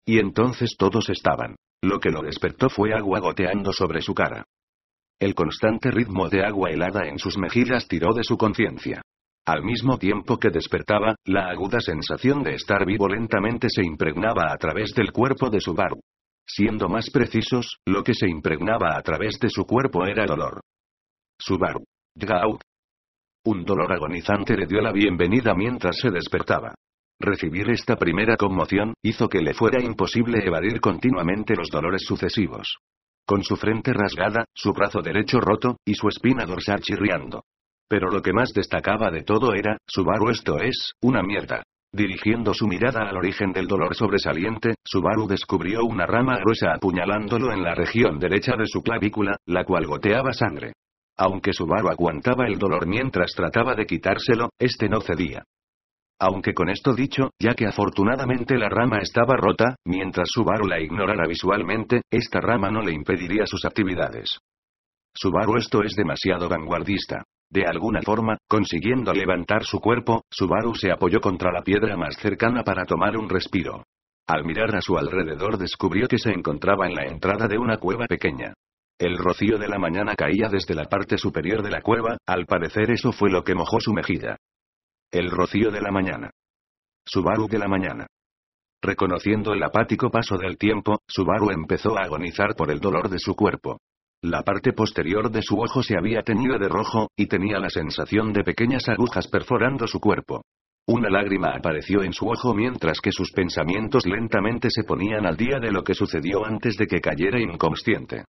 Y entonces todos estaban. Lo que lo despertó fue agua goteando sobre su cara. El constante ritmo de agua helada en sus mejillas tiró de su conciencia. Al mismo tiempo que despertaba, la aguda sensación de estar vivo lentamente se impregnaba a través del cuerpo de Subaru. Siendo más precisos, lo que se impregnaba a través de su cuerpo era dolor. Subaru. Llega out. Un dolor agonizante le dio la bienvenida mientras se despertaba. Recibir esta primera conmoción hizo que le fuera imposible evadir continuamente los dolores sucesivos. Con su frente rasgada, su brazo derecho roto, y su espina dorsal chirriando. Pero lo que más destacaba de todo era, Subaru, esto es, una mierda. Dirigiendo su mirada al origen del dolor sobresaliente, Subaru descubrió una rama gruesa apuñalándolo en la región derecha de su clavícula, la cual goteaba sangre. Aunque Subaru aguantaba el dolor mientras trataba de quitárselo, este no cedía. Aunque con esto dicho, ya que afortunadamente la rama estaba rota, mientras Subaru la ignorara visualmente, esta rama no le impediría sus actividades. Subaru, esto es demasiado vanguardista. De alguna forma, consiguiendo levantar su cuerpo, Subaru se apoyó contra la piedra más cercana para tomar un respiro. Al mirar a su alrededor descubrió que se encontraba en la entrada de una cueva pequeña. El rocío de la mañana caía desde la parte superior de la cueva, al parecer eso fue lo que mojó su mejilla. El rocío de la mañana. Subaru de la mañana. Reconociendo el apático paso del tiempo, Subaru empezó a agonizar por el dolor de su cuerpo. La parte posterior de su ojo se había teñido de rojo, y tenía la sensación de pequeñas agujas perforando su cuerpo. Una lágrima apareció en su ojo mientras que sus pensamientos lentamente se ponían al día de lo que sucedió antes de que cayera inconsciente.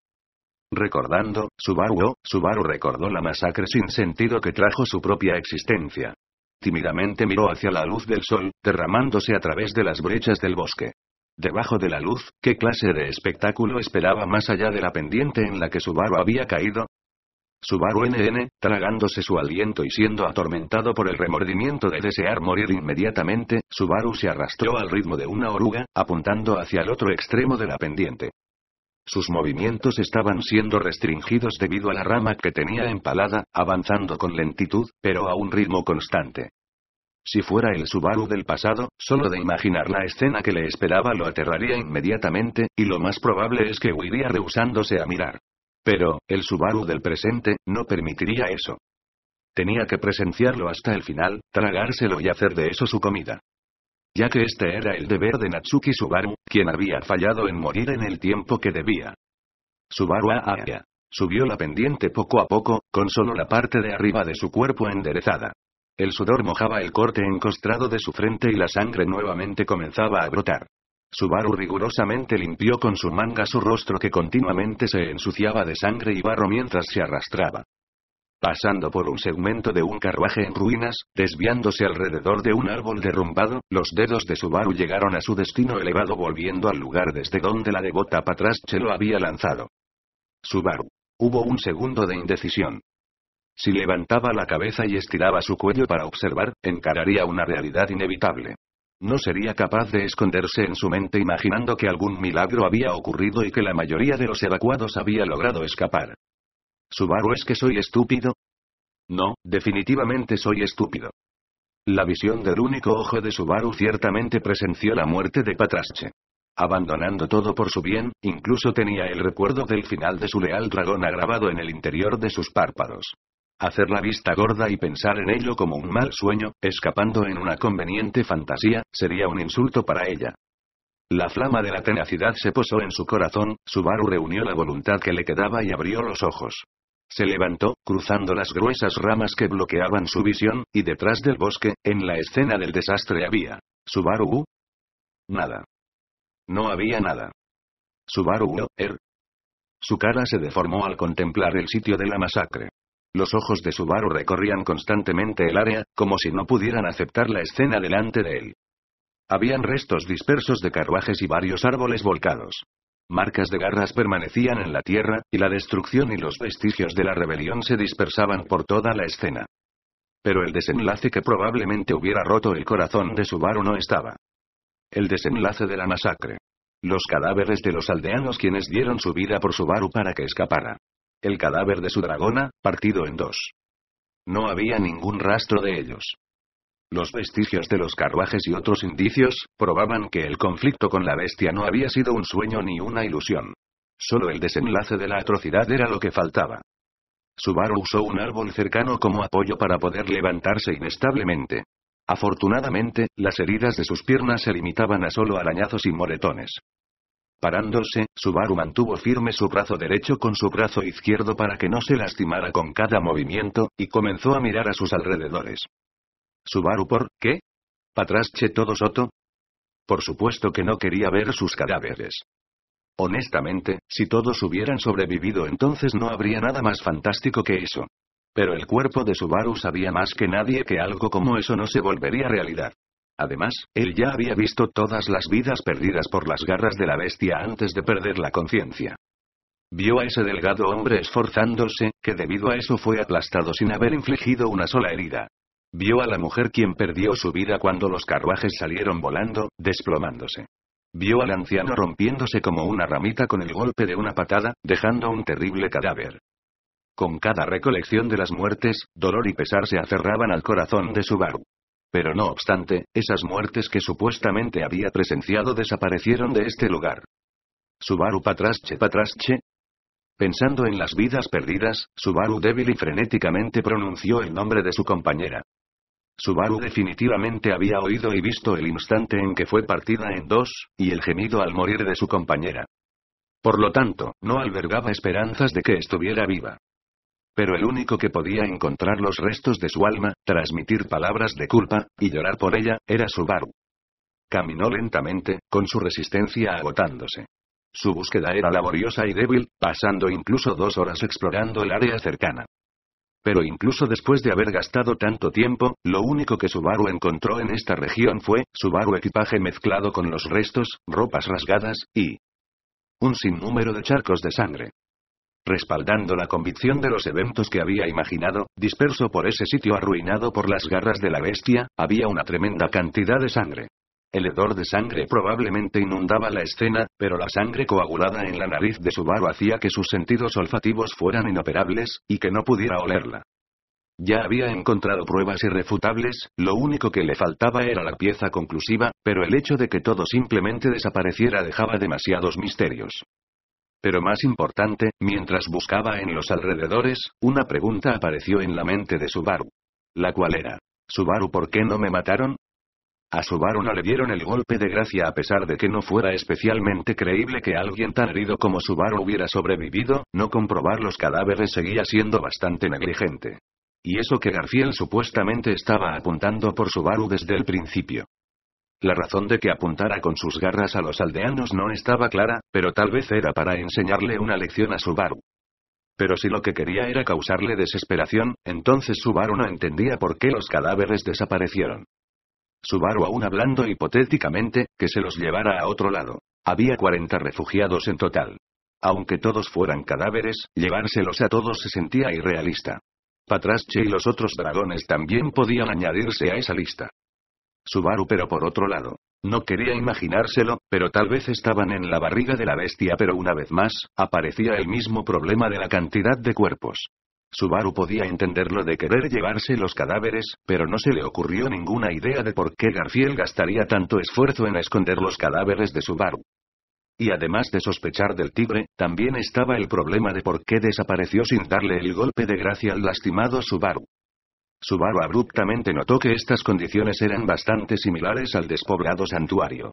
Recordando, Subaru recordó la masacre sin sentido que trajo su propia existencia. Tímidamente miró hacia la luz del sol, derramándose a través de las brechas del bosque. Debajo de la luz, ¿qué clase de espectáculo esperaba más allá de la pendiente en la que Subaru había caído? Subaru tragándose su aliento y siendo atormentado por el remordimiento de desear morir inmediatamente, Subaru se arrastró al ritmo de una oruga, apuntando hacia el otro extremo de la pendiente. Sus movimientos estaban siendo restringidos debido a la rama que tenía empalada, avanzando con lentitud, pero a un ritmo constante. Si fuera el Subaru del pasado, solo de imaginar la escena que le esperaba lo aterraría inmediatamente, y lo más probable es que huiría rehusándose a mirar. Pero, el Subaru del presente, no permitiría eso. Tenía que presenciarlo hasta el final, tragárselo y hacer de eso su comida. Ya que este era el deber de Natsuki Subaru, quien había fallado en morir en el tiempo que debía. Subaru subió la pendiente poco a poco, con solo la parte de arriba de su cuerpo enderezada. El sudor mojaba el corte encostrado de su frente y la sangre nuevamente comenzaba a brotar. Subaru rigurosamente limpió con su manga su rostro que continuamente se ensuciaba de sangre y barro mientras se arrastraba. Pasando por un segmento de un carruaje en ruinas, desviándose alrededor de un árbol derrumbado, los dedos de Subaru llegaron a su destino elevado volviendo al lugar desde donde la devota Patrasche lo había lanzado. Subaru. Hubo un segundo de indecisión. Si levantaba la cabeza y estiraba su cuello para observar, encararía una realidad inevitable. No sería capaz de esconderse en su mente imaginando que algún milagro había ocurrido y que la mayoría de los evacuados había logrado escapar. ¿Subaru, es que soy estúpido? No, definitivamente soy estúpido. La visión del único ojo de Subaru ciertamente presenció la muerte de Patrasche. Abandonando todo por su bien, incluso tenía el recuerdo del final de su leal dragón grabado en el interior de sus párpados. Hacer la vista gorda y pensar en ello como un mal sueño, escapando en una conveniente fantasía, sería un insulto para ella. La flama de la tenacidad se posó en su corazón, Subaru reunió la voluntad que le quedaba y abrió los ojos. Se levantó, cruzando las gruesas ramas que bloqueaban su visión, y detrás del bosque, en la escena del desastre había... ¿Subaru? Nada. No había nada. ¿Subaru? Su cara se deformó al contemplar el sitio de la masacre. Los ojos de Subaru recorrían constantemente el área, como si no pudieran aceptar la escena delante de él. Habían restos dispersos de carruajes y varios árboles volcados. Marcas de garras permanecían en la tierra, y la destrucción y los vestigios de la rebelión se dispersaban por toda la escena. Pero el desenlace que probablemente hubiera roto el corazón de Subaru no estaba. El desenlace de la masacre. Los cadáveres de los aldeanos quienes dieron su vida por Subaru para que escapara. El cadáver de su dragona, partido en dos. No había ningún rastro de ellos. Los vestigios de los carruajes y otros indicios probaban que el conflicto con la bestia no había sido un sueño ni una ilusión. Solo el desenlace de la atrocidad era lo que faltaba. Subaru usó un árbol cercano como apoyo para poder levantarse inestablemente. Afortunadamente, las heridas de sus piernas se limitaban a solo arañazos y moretones. Parándose, Subaru mantuvo firme su brazo derecho con su brazo izquierdo para que no se lastimara con cada movimiento, y comenzó a mirar a sus alrededores. ¿Subaru por qué? ¿Patrasche todo soto? Por supuesto que no quería ver sus cadáveres. Honestamente, si todos hubieran sobrevivido entonces no habría nada más fantástico que eso. Pero el cuerpo de Subaru sabía más que nadie que algo como eso no se volvería realidad. Además, él ya había visto todas las vidas perdidas por las garras de la bestia antes de perder la conciencia. Vio a ese delgado hombre esforzándose, que debido a eso fue aplastado sin haber infligido una sola herida. Vio a la mujer quien perdió su vida cuando los carruajes salieron volando, desplomándose. Vio al anciano rompiéndose como una ramita con el golpe de una patada, dejando un terrible cadáver. Con cada recolección de las muertes, dolor y pesar se aferraban al corazón de Subaru. Pero no obstante, esas muertes que supuestamente había presenciado desaparecieron de este lugar. Subaru patrasche. Pensando en las vidas perdidas, Subaru débil y frenéticamente pronunció el nombre de su compañera. Subaru definitivamente había oído y visto el instante en que fue partida en dos, y el gemido al morir de su compañera. Por lo tanto, no albergaba esperanzas de que estuviera viva. Pero el único que podía encontrar los restos de su alma, transmitir palabras de culpa, y llorar por ella, era Subaru. Caminó lentamente, con su resistencia agotándose. Su búsqueda era laboriosa y débil, pasando incluso 2 horas explorando el área cercana. Pero incluso después de haber gastado tanto tiempo, lo único que Subaru encontró en esta región fue Subaru equipaje mezclado con los restos, ropas rasgadas, y un sinnúmero de charcos de sangre. Respaldando la convicción de los eventos que había imaginado, disperso por ese sitio arruinado por las garras de la bestia, había una tremenda cantidad de sangre. El hedor de sangre probablemente inundaba la escena, pero la sangre coagulada en la nariz de Subaru hacía que sus sentidos olfativos fueran inoperables, y que no pudiera olerla. Ya había encontrado pruebas irrefutables, lo único que le faltaba era la pieza conclusiva, pero el hecho de que todo simplemente desapareciera dejaba demasiados misterios. Pero más importante, mientras buscaba en los alrededores, una pregunta apareció en la mente de Subaru. La cual era: ¿Subaru, por qué no me mataron? A Subaru no le dieron el golpe de gracia a pesar de que no fuera especialmente creíble que alguien tan herido como Subaru hubiera sobrevivido, no comprobar los cadáveres seguía siendo bastante negligente. Y eso que Garfield supuestamente estaba apuntando por Subaru desde el principio. La razón de que apuntara con sus garras a los aldeanos no estaba clara, pero tal vez era para enseñarle una lección a Subaru. Pero si lo que quería era causarle desesperación, entonces Subaru no entendía por qué los cadáveres desaparecieron. Subaru aún hablando hipotéticamente, que se los llevara a otro lado. Había 40 refugiados en total. Aunque todos fueran cadáveres, llevárselos a todos se sentía irrealista. Patrasche y los otros dragones también podían añadirse a esa lista. Subaru, pero por otro lado, no quería imaginárselo, pero tal vez estaban en la barriga de la bestia, pero una vez más, aparecía el mismo problema de la cantidad de cuerpos. Subaru podía entenderlo de querer llevarse los cadáveres, pero no se le ocurrió ninguna idea de por qué Garfield gastaría tanto esfuerzo en esconder los cadáveres de Subaru. Y además de sospechar del tigre, también estaba el problema de por qué desapareció sin darle el golpe de gracia al lastimado Subaru. Subaru abruptamente notó que estas condiciones eran bastante similares al despoblado santuario.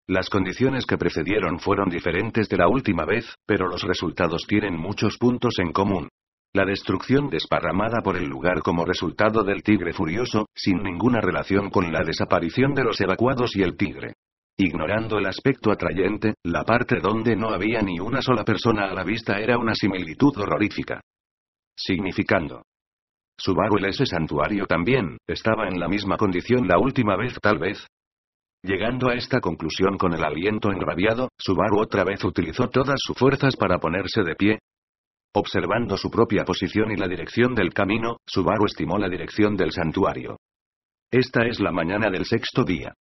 Las condiciones que precedieron fueron diferentes de la última vez, pero los resultados tienen muchos puntos en común. La destrucción desparramada por el lugar como resultado del tigre furioso, sin ninguna relación con la desaparición de los evacuados y el tigre. Ignorando el aspecto atrayente, la parte donde no había ni una sola persona a la vista era una similitud horrorífica. Significando. Subaru, ese santuario también, estaba en la misma condición la última vez tal vez. Llegando a esta conclusión con el aliento enrabiado, Subaru otra vez utilizó todas sus fuerzas para ponerse de pie. Observando su propia posición y la dirección del camino, Subaru estimó la dirección del santuario. Esta es la mañana del 6º día.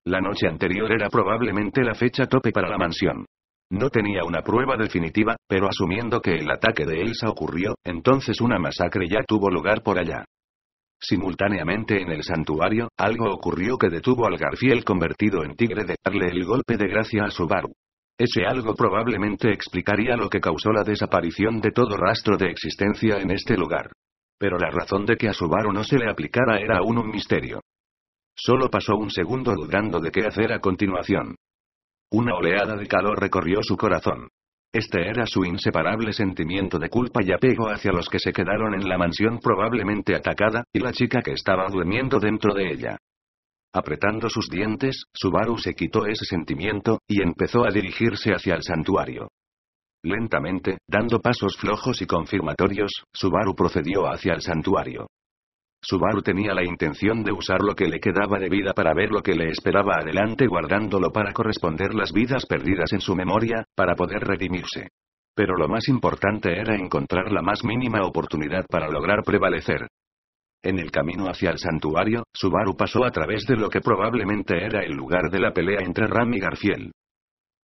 La noche anterior era probablemente la fecha tope para la mansión. No tenía una prueba definitiva, pero asumiendo que el ataque de Elsa ocurrió, entonces una masacre ya tuvo lugar por allá. Simultáneamente en el santuario, algo ocurrió que detuvo al Garfiel convertido en tigre de darle el golpe de gracia a Subaru. Ese algo probablemente explicaría lo que causó la desaparición de todo rastro de existencia en este lugar. Pero la razón de que a Subaru no se le aplicara era aún un misterio. Solo pasó un segundo dudando de qué hacer a continuación. Una oleada de calor recorrió su corazón. Este era su inseparable sentimiento de culpa y apego hacia los que se quedaron en la mansión probablemente atacada, y la chica que estaba durmiendo dentro de ella. Apretando sus dientes, Subaru se quitó ese sentimiento, y empezó a dirigirse hacia el santuario. Lentamente, dando pasos flojos y confirmatorios, Subaru procedió hacia el santuario. Subaru tenía la intención de usar lo que le quedaba de vida para ver lo que le esperaba adelante, guardándolo para corresponder las vidas perdidas en su memoria, para poder redimirse. Pero lo más importante era encontrar la más mínima oportunidad para lograr prevalecer. En el camino hacia el santuario, Subaru pasó a través de lo que probablemente era el lugar de la pelea entre Ram y Garfiel.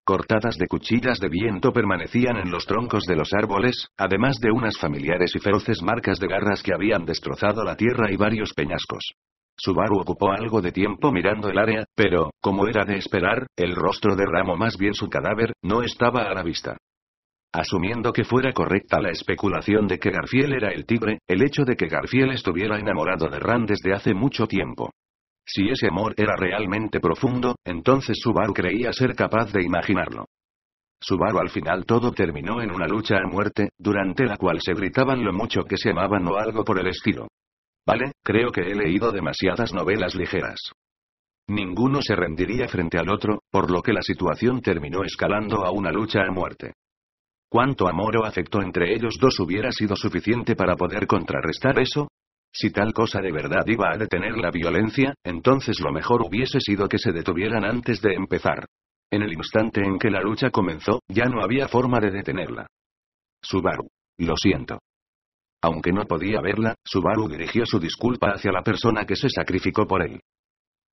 Cortadas de cuchillas de viento permanecían en los troncos de los árboles, además de unas familiares y feroces marcas de garras que habían destrozado la tierra y varios peñascos. Subaru ocupó algo de tiempo mirando el área, pero, como era de esperar, el rostro de Ram, o más bien su cadáver, no estaba a la vista. Asumiendo que fuera correcta la especulación de que Garfiel era el tigre, el hecho de que Garfiel estuviera enamorado de Ram desde hace mucho tiempo. Si ese amor era realmente profundo, entonces Subaru creía ser capaz de imaginarlo. Subaru al final todo terminó en una lucha a muerte, durante la cual se gritaban lo mucho que se amaban o algo por el estilo. Vale, creo que he leído demasiadas novelas ligeras. Ninguno se rendiría frente al otro, por lo que la situación terminó escalando a una lucha a muerte. ¿Cuánto amor o afecto entre ellos dos hubiera sido suficiente para poder contrarrestar eso? Si tal cosa de verdad iba a detener la violencia, entonces lo mejor hubiese sido que se detuvieran antes de empezar. En el instante en que la lucha comenzó, ya no había forma de detenerla. Subaru. Lo siento. Aunque no podía verla, Subaru dirigió su disculpa hacia la persona que se sacrificó por él.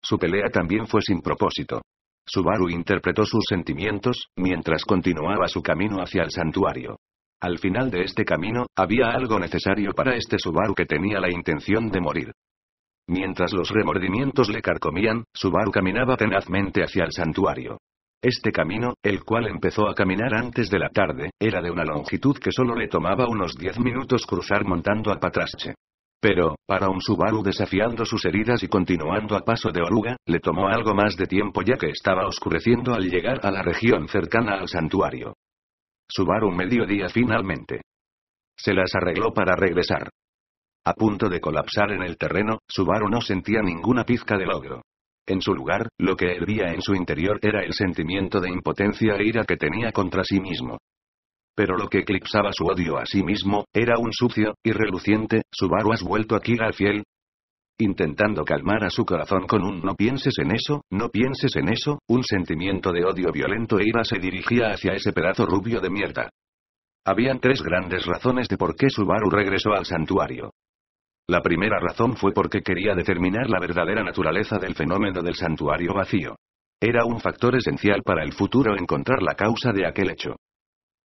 Su pelea también fue sin propósito. Subaru interpretó sus sentimientos, mientras continuaba su camino hacia el santuario. Al final de este camino, había algo necesario para este Subaru que tenía la intención de morir. Mientras los remordimientos le carcomían, Subaru caminaba tenazmente hacia el santuario. Este camino, el cual empezó a caminar antes de la tarde, era de una longitud que solo le tomaba unos 10 minutos cruzar montando a Patrache. Pero, para un Subaru desafiando sus heridas y continuando a paso de oruga, le tomó algo más de tiempo ya que estaba oscureciendo al llegar a la región cercana al santuario. Subaru mediodía finalmente. Se las arregló para regresar. A punto de colapsar en el terreno, Subaru no sentía ninguna pizca de logro. En su lugar, lo que hervía en su interior era el sentimiento de impotencia e ira que tenía contra sí mismo. Pero lo que eclipsaba su odio a sí mismo, era un sucio y reluciente: «Subaru, ¿has vuelto aquí, Garfiel?». Intentando calmar a su corazón con un «no pienses en eso, no pienses en eso», un sentimiento de odio violento e ira se dirigía hacia ese pedazo rubio de mierda. Habían 3 grandes razones de por qué Subaru regresó al santuario. La primera razón fue porque quería determinar la verdadera naturaleza del fenómeno del santuario vacío. Era un factor esencial para el futuro encontrar la causa de aquel hecho.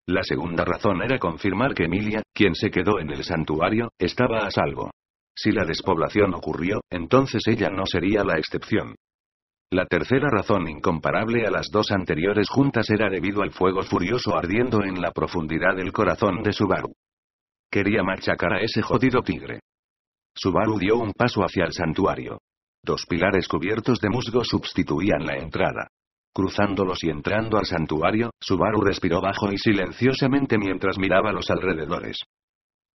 La segunda razón era confirmar que Emilia, quien se quedó en el santuario, estaba a salvo. Si la despoblación ocurrió, entonces ella no sería la excepción. La tercera razón, incomparable a las 2 anteriores juntas, era debido al fuego furioso ardiendo en la profundidad del corazón de Subaru. Quería machacar a ese jodido tigre. Subaru dio un paso hacia el santuario. 2 pilares cubiertos de musgo sustituían la entrada. Cruzándolos y entrando al santuario, Subaru respiró bajo y silenciosamente mientras miraba los alrededores.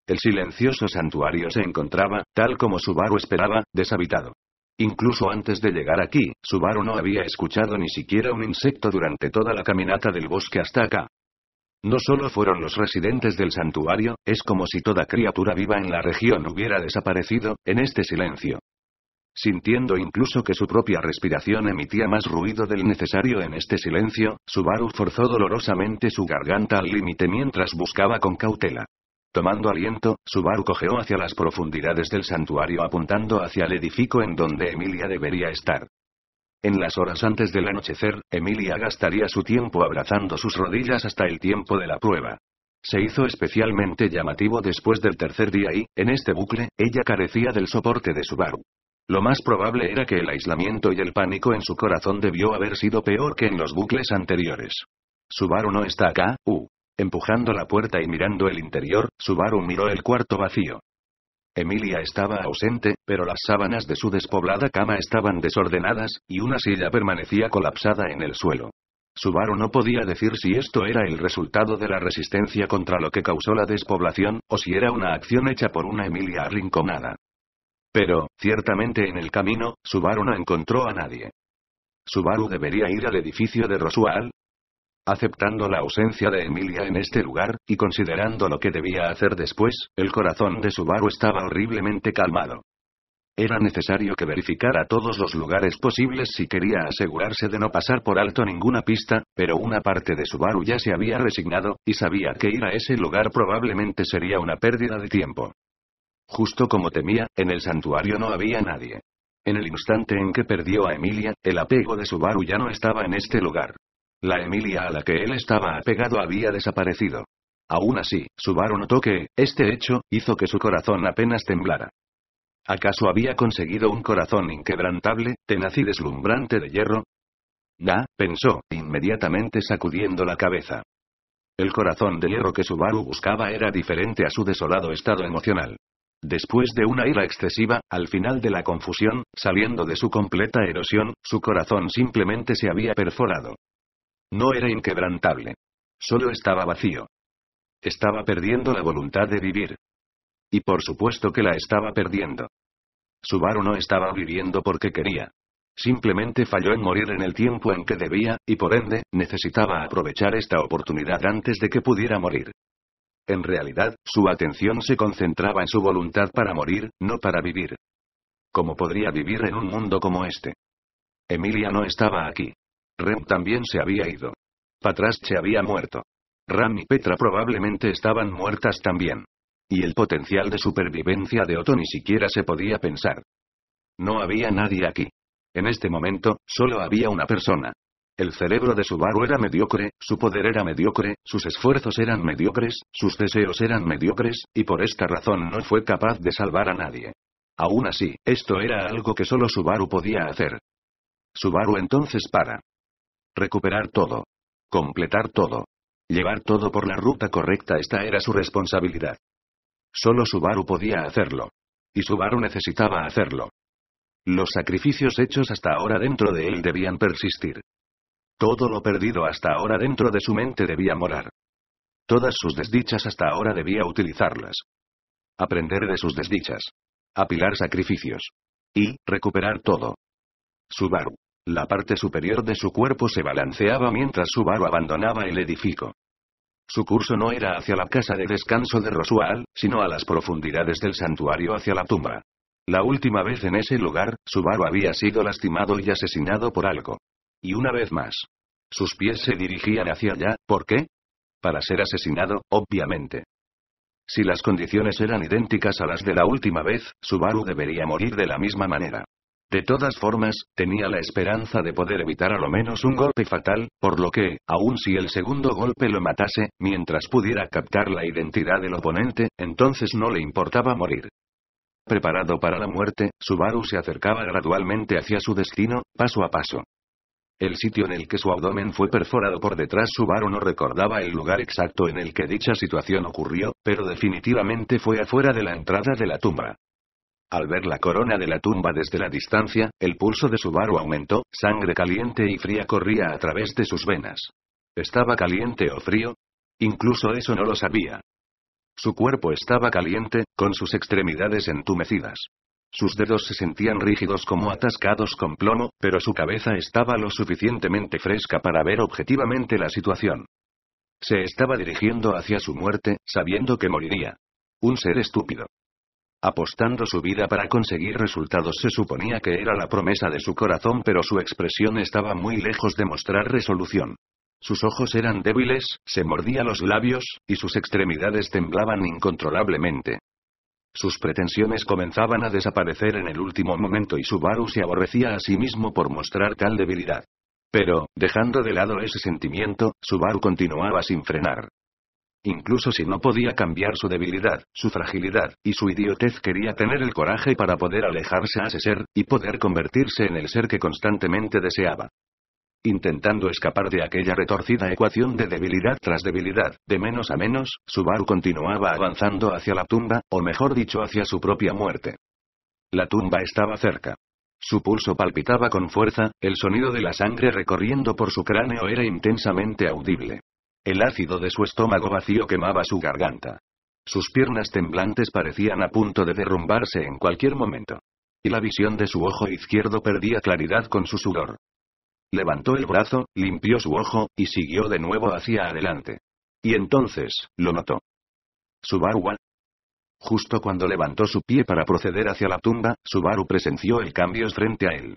El silencioso santuario se encontraba, tal como Subaru esperaba, deshabitado. Incluso antes de llegar aquí, Subaru no había escuchado ni siquiera un insecto durante toda la caminata del bosque hasta acá. No solo fueron los residentes del santuario, es como si toda criatura viva en la región hubiera desaparecido, en este silencio. Sintiendo incluso que su propia respiración emitía más ruido del necesario en este silencio, Subaru forzó dolorosamente su garganta al límite mientras buscaba con cautela. Tomando aliento, Subaru cojeó hacia las profundidades del santuario apuntando hacia el edificio en donde Emilia debería estar. En las horas antes del anochecer, Emilia gastaría su tiempo abrazando sus rodillas hasta el tiempo de la prueba. Se hizo especialmente llamativo después del tercer día y, en este bucle, ella carecía del soporte de Subaru. Lo más probable era que el aislamiento y el pánico en su corazón debió haber sido peor que en los bucles anteriores. Subaru no está acá, Empujando la puerta y mirando el interior, Subaru miró el cuarto vacío. Emilia estaba ausente, pero las sábanas de su despoblada cama estaban desordenadas, y una silla permanecía colapsada en el suelo. Subaru no podía decir si esto era el resultado de la resistencia contra lo que causó la despoblación, o si era una acción hecha por una Emilia arrinconada. Pero, ciertamente en el camino, Subaru no encontró a nadie. ¿Subaru debería ir al edificio de Roswell? Aceptando la ausencia de Emilia en este lugar, y considerando lo que debía hacer después, el corazón de Subaru estaba horriblemente calmado. Era necesario que verificara todos los lugares posibles si quería asegurarse de no pasar por alto ninguna pista, pero una parte de Subaru ya se había resignado, y sabía que ir a ese lugar probablemente sería una pérdida de tiempo. Justo como temía, en el santuario no había nadie. En el instante en que perdió a Emilia, el apego de Subaru ya no estaba en este lugar. La Emilia a la que él estaba apegado había desaparecido. Aún así, Subaru notó que, este hecho, hizo que su corazón apenas temblara. ¿Acaso había conseguido un corazón inquebrantable, tenaz y deslumbrante de hierro? Pensó, inmediatamente sacudiendo la cabeza. El corazón de hierro que Subaru buscaba era diferente a su desolado estado emocional. Después de una ira excesiva, al final de la confusión, saliendo de su completa erosión, su corazón simplemente se había perforado. No era inquebrantable. Solo estaba vacío. Estaba perdiendo la voluntad de vivir. Y por supuesto que la estaba perdiendo. Subaru no estaba viviendo porque quería. Simplemente falló en morir en el tiempo en que debía, y por ende, necesitaba aprovechar esta oportunidad antes de que pudiera morir. En realidad, su atención se concentraba en su voluntad para morir, no para vivir. ¿Cómo podría vivir en un mundo como este? Emilia no estaba aquí. Rem también se había ido. Patras se había muerto. Ram y Petra probablemente estaban muertas también. Y el potencial de supervivencia de Otto ni siquiera se podía pensar. No había nadie aquí. En este momento, solo había una persona. El cerebro de Subaru era mediocre, su poder era mediocre, sus esfuerzos eran mediocres, sus deseos eran mediocres, y por esta razón no fue capaz de salvar a nadie. Aún así, esto era algo que solo Subaru podía hacer. Subaru entonces para. Recuperar todo. Completar todo. Llevar todo por la ruta correcta, esta era su responsabilidad. Solo Subaru podía hacerlo. Y Subaru necesitaba hacerlo. Los sacrificios hechos hasta ahora dentro de él debían persistir. Todo lo perdido hasta ahora dentro de su mente debía morar. Todas sus desdichas hasta ahora debía utilizarlas. Aprender de sus desdichas. Apilar sacrificios. Y, recuperar todo. Subaru. La parte superior de su cuerpo se balanceaba mientras Subaru abandonaba el edificio. Su curso no era hacia la casa de descanso de Roswell, sino a las profundidades del santuario hacia la tumba. La última vez en ese lugar, Subaru había sido lastimado y asesinado por algo. Y una vez más. Sus pies se dirigían hacia allá, ¿por qué? Para ser asesinado, obviamente. Si las condiciones eran idénticas a las de la última vez, Subaru debería morir de la misma manera. De todas formas, tenía la esperanza de poder evitar a lo menos un golpe fatal, por lo que, aun si el segundo golpe lo matase, mientras pudiera captar la identidad del oponente, entonces no le importaba morir. Preparado para la muerte, Subaru se acercaba gradualmente hacia su destino, paso a paso. El sitio en el que su abdomen fue perforado por detrás, Subaru no recordaba el lugar exacto en el que dicha situación ocurrió, pero definitivamente fue afuera de la entrada de la tumba. Al ver la corona de la tumba desde la distancia, el pulso de Subaru aumentó, sangre caliente y fría corría a través de sus venas. ¿Estaba caliente o frío? Incluso eso no lo sabía. Su cuerpo estaba caliente, con sus extremidades entumecidas. Sus dedos se sentían rígidos como atascados con plomo, pero su cabeza estaba lo suficientemente fresca para ver objetivamente la situación. Se estaba dirigiendo hacia su muerte, sabiendo que moriría. Un ser estúpido. Apostando su vida para conseguir resultados se suponía que era la promesa de su corazón, pero su expresión estaba muy lejos de mostrar resolución. Sus ojos eran débiles, se mordía los labios, y sus extremidades temblaban incontrolablemente. Sus pretensiones comenzaban a desaparecer en el último momento y Subaru se aborrecía a sí mismo por mostrar tal debilidad. Pero, dejando de lado ese sentimiento, Subaru continuaba sin frenar. Incluso si no podía cambiar su debilidad, su fragilidad, y su idiotez, quería tener el coraje para poder alejarse a ese ser, y poder convertirse en el ser que constantemente deseaba. Intentando escapar de aquella retorcida ecuación de debilidad tras debilidad, de menos a menos, Subaru continuaba avanzando hacia la tumba, o mejor dicho hacia su propia muerte. La tumba estaba cerca. Su pulso palpitaba con fuerza, el sonido de la sangre recorriendo por su cráneo era intensamente audible. El ácido de su estómago vacío quemaba su garganta. Sus piernas temblantes parecían a punto de derrumbarse en cualquier momento. Y la visión de su ojo izquierdo perdía claridad con su sudor. Levantó el brazo, limpió su ojo, y siguió de nuevo hacia adelante. Y entonces, lo notó. Subaru. Justo cuando levantó su pie para proceder hacia la tumba, Subaru presenció el cambio frente a él.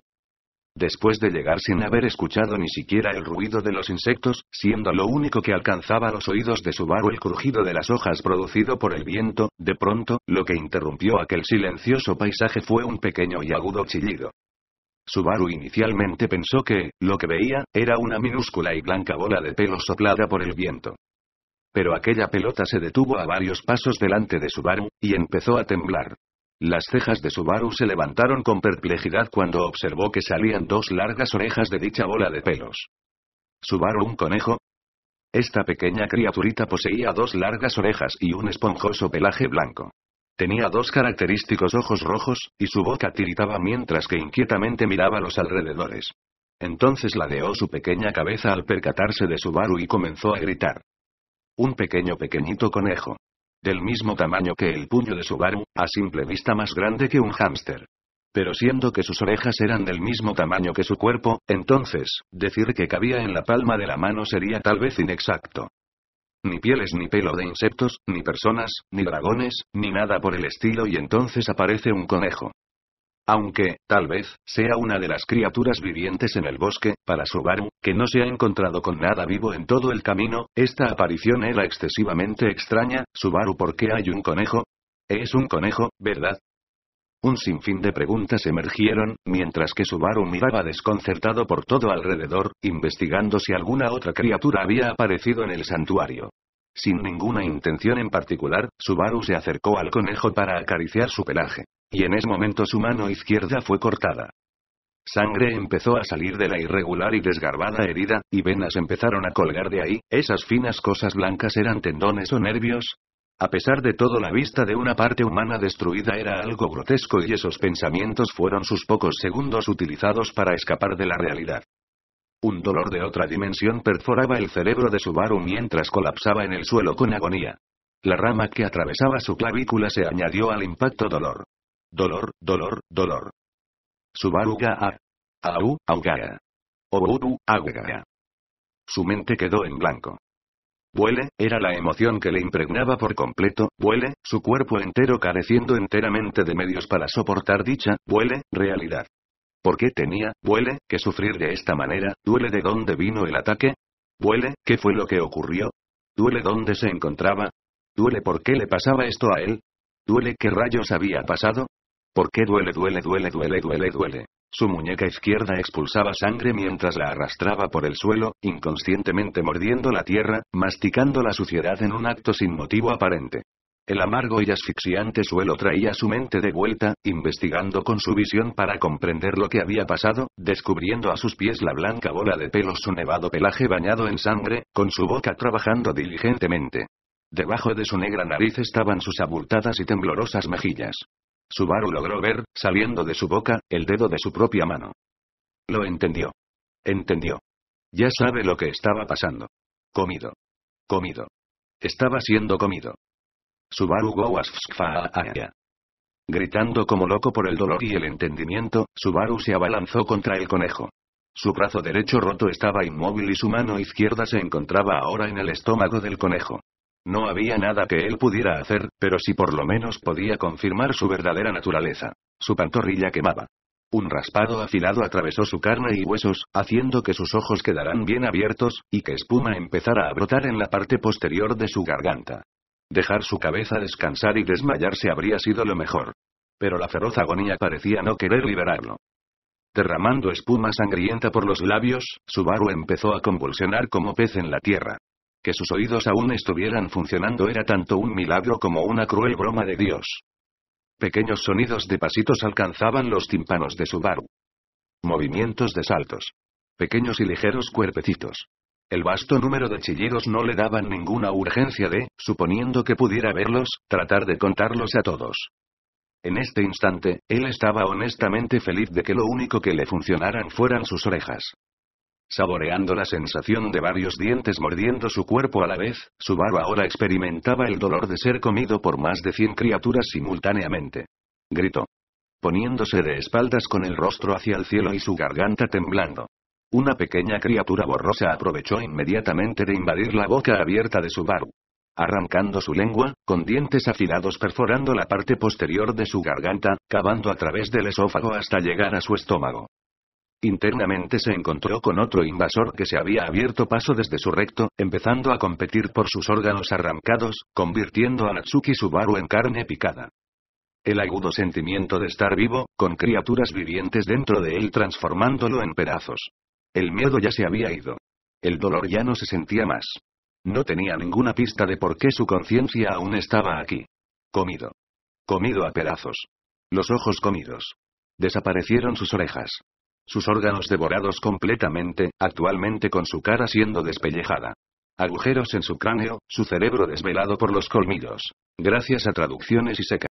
Después de llegar sin haber escuchado ni siquiera el ruido de los insectos, siendo lo único que alcanzaba los oídos de Subaru el crujido de las hojas producido por el viento, de pronto, lo que interrumpió aquel silencioso paisaje fue un pequeño y agudo chillido. Subaru inicialmente pensó que, lo que veía, era una minúscula y blanca bola de pelo soplada por el viento. Pero aquella pelota se detuvo a varios pasos delante de Subaru, y empezó a temblar. Las cejas de Subaru se levantaron con perplejidad cuando observó que salían dos largas orejas de dicha bola de pelos. ¿Subaru un conejo? Esta pequeña criaturita poseía dos largas orejas y un esponjoso pelaje blanco. Tenía dos característicos ojos rojos, y su boca tiritaba mientras que inquietamente miraba a los alrededores. Entonces ladeó su pequeña cabeza al percatarse de Subaru y comenzó a gritar. Un pequeñito conejo. Del mismo tamaño que el puño de Subaru, a simple vista más grande que un hámster. Pero siendo que sus orejas eran del mismo tamaño que su cuerpo, entonces, decir que cabía en la palma de la mano sería tal vez inexacto. Ni pieles ni pelo de insectos, ni personas, ni dragones, ni nada por el estilo, y entonces aparece un conejo. Aunque, tal vez, sea una de las criaturas vivientes en el bosque, para Subaru, que no se ha encontrado con nada vivo en todo el camino, esta aparición era excesivamente extraña. Subaru, ¿por qué hay un conejo? Es un conejo, ¿verdad? Un sinfín de preguntas emergieron, mientras que Subaru miraba desconcertado por todo alrededor, investigando si alguna otra criatura había aparecido en el santuario. Sin ninguna intención en particular, Subaru se acercó al conejo para acariciar su pelaje. Y en ese momento su mano izquierda fue cortada. Sangre empezó a salir de la irregular y desgarbada herida, y venas empezaron a colgar de ahí. ¿Esas finas cosas blancas eran tendones o nervios? A pesar de todo, la vista de una parte humana destruida era algo grotesco, y esos pensamientos fueron sus pocos segundos utilizados para escapar de la realidad. Un dolor de otra dimensión perforaba el cerebro de Subaru mientras colapsaba en el suelo con agonía. La rama que atravesaba su clavícula se añadió al impacto. Dolor. Dolor, dolor, dolor. Subaru ga au, auga. Ouru, auga. Su mente quedó en blanco. Vuele, era la emoción que le impregnaba por completo. Vuele, su cuerpo entero careciendo enteramente de medios para soportar dicha, vuele, realidad. ¿Por qué tenía, vuele, que sufrir de esta manera? ¿Duele de dónde vino el ataque? ¿Vuele, qué fue lo que ocurrió? ¿Duele dónde se encontraba? ¿Duele por qué le pasaba esto a él? ¿Duele qué rayos había pasado? ¿Por qué duele? Su muñeca izquierda expulsaba sangre mientras la arrastraba por el suelo, inconscientemente mordiendo la tierra, masticando la suciedad en un acto sin motivo aparente. El amargo y asfixiante suelo traía su mente de vuelta, investigando con su visión para comprender lo que había pasado, descubriendo a sus pies la blanca bola de pelos, su nevado pelaje bañado en sangre, con su boca trabajando diligentemente. Debajo de su negra nariz estaban sus abultadas y temblorosas mejillas. Subaru logró ver, saliendo de su boca, el dedo de su propia mano. Lo entendió. Entendió. Ya sabe lo que estaba pasando. Comido. Comido. Estaba siendo comido. Subaru Gowasfskfaaya. Gritando como loco por el dolor y el entendimiento, Subaru se abalanzó contra el conejo. Su brazo derecho roto estaba inmóvil y su mano izquierda se encontraba ahora en el estómago del conejo. No había nada que él pudiera hacer, pero sí por lo menos podía confirmar su verdadera naturaleza. Su pantorrilla quemaba. Un raspado afilado atravesó su carne y huesos, haciendo que sus ojos quedaran bien abiertos, y que espuma empezara a brotar en la parte posterior de su garganta. Dejar su cabeza descansar y desmayarse habría sido lo mejor. Pero la feroz agonía parecía no querer liberarlo. Derramando espuma sangrienta por los labios, Subaru empezó a convulsionar como pez en la tierra. Que sus oídos aún estuvieran funcionando era tanto un milagro como una cruel broma de Dios. Pequeños sonidos de pasitos alcanzaban los tímpanos de Subaru. Movimientos de saltos. Pequeños y ligeros cuerpecitos. El vasto número de chillidos no le daban ninguna urgencia de, suponiendo que pudiera verlos, tratar de contarlos a todos. En este instante, él estaba honestamente feliz de que lo único que le funcionaran fueran sus orejas. Saboreando la sensación de varios dientes mordiendo su cuerpo a la vez, Subaru ahora experimentaba el dolor de ser comido por más de 100 criaturas simultáneamente. Gritó. Poniéndose de espaldas con el rostro hacia el cielo y su garganta temblando. Una pequeña criatura borrosa aprovechó inmediatamente de invadir la boca abierta de Subaru. Arrancando su lengua, con dientes afilados perforando la parte posterior de su garganta, cavando a través del esófago hasta llegar a su estómago. Internamente se encontró con otro invasor que se había abierto paso desde su recto, empezando a competir por sus órganos arrancados, convirtiendo a Natsuki Subaru en carne picada. El agudo sentimiento de estar vivo, con criaturas vivientes dentro de él transformándolo en pedazos. El miedo ya se había ido. El dolor ya no se sentía más. No tenía ninguna pista de por qué su conciencia aún estaba aquí. Comido. Comido a pedazos. Los ojos comidos. Desaparecieron sus orejas. Sus órganos devorados completamente, actualmente con su cara siendo despellejada. Agujeros en su cráneo, su cerebro desvelado por los colmillos. Gracias a traducciones y secas.